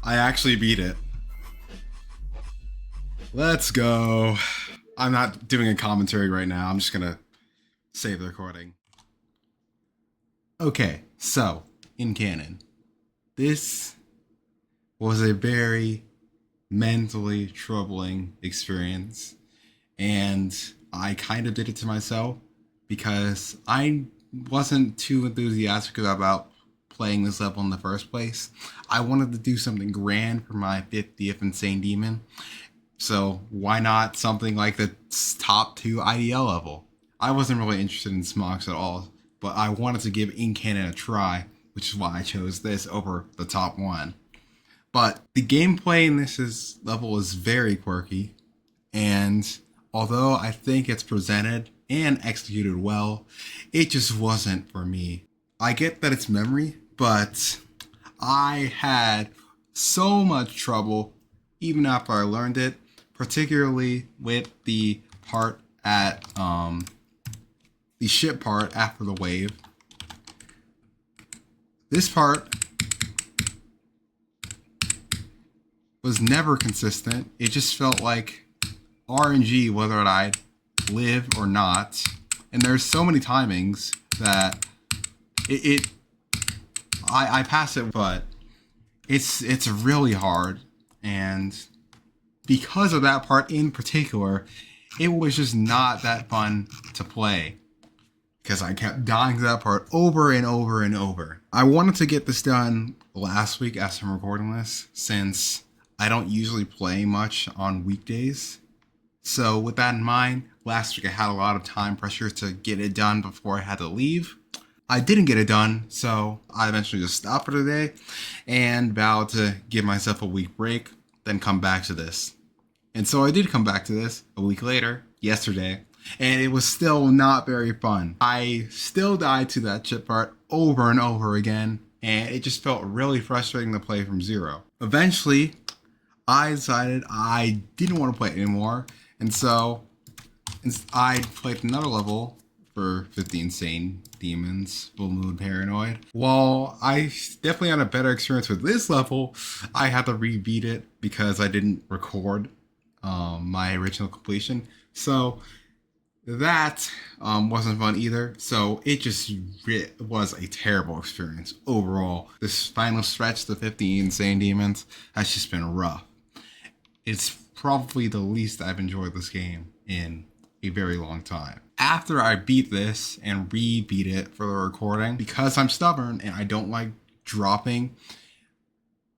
I actually beat it. Let's go. I'm not doing a commentary right now. I'm just gonna save the recording. Okay, so in canon, this was a very mentally troubling experience, and I kind of did it to myself because I wasn't too enthusiastic about playing this level in the first place. I wanted to do something grand for my 50th Insane Demon, so why not something like the top 2 IDL level? I wasn't really interested in Smogs at all, but I wanted to give In Canon a try, which is why I chose this over the top 1. But the gameplay in this level is very quirky, and although I think it's presented and executed well, it just wasn't for me. I get that it's memory, but I had so much trouble even after I learned it, particularly with the part at the ship part after the wave. This part was never consistent. It just felt like RNG whether I'd live or not. And there's so many timings that I pass it, but it's really hard. And because of that part in particular, it was just not that fun to play, because I kept dying to that part over and over and over. I wanted to get this done last week as I'm recording this, since I don't usually play much on weekdays. So with that in mind, last week I had a lot of time pressure to get it done before I had to leave. I didn't get it done, so I eventually just stopped for today and vowed to give myself a week break, then come back to this. And so I did come back to this a week later, yesterday, and it was still not very fun. I still died to that chip part over and over again, and it just felt really frustrating to play from zero. Eventually, I decided I didn't want to play it anymore, and so I played another level for 50 Insane Demons, Full Moon Paranoid. While I definitely had a better experience with this level, I had to rebeat it because I didn't record my original completion. So that wasn't fun either. So it just was a terrible experience overall. This final stretch, the 50 Insane Demons, has just been rough. It's probably the least I've enjoyed this game in a very long time. After I beat this and re-beat it for the recording, because I'm stubborn and I don't like dropping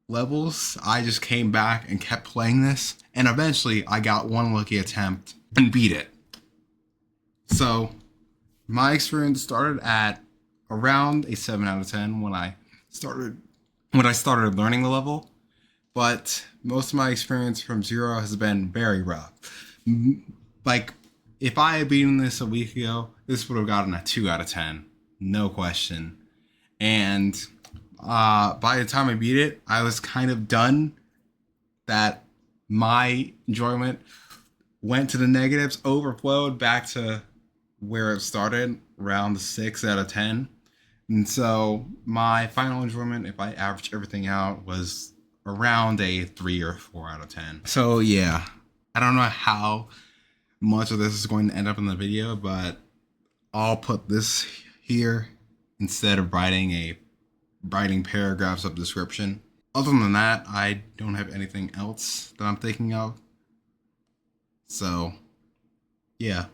levels, I just came back and kept playing this, and eventually I got one lucky attempt and beat it. So my experience started at around a 7 out of 10 when I started learning the level, but most of my experience from zero has been very rough. Like, if I had beaten this a week ago, this would have gotten a 2 out of 10, no question. And by the time I beat it, I was kind of done that my enjoyment went to the negatives, overflowed back to where it started, around the 6 out of 10. And so my final enjoyment, if I average everything out, was around a 3 or 4 out of 10. So yeah, I don't know how much of this is going to end up in the video, but I'll put this here instead of writing paragraphs of description. Other than that, I don't have anything else that I'm thinking of. So yeah.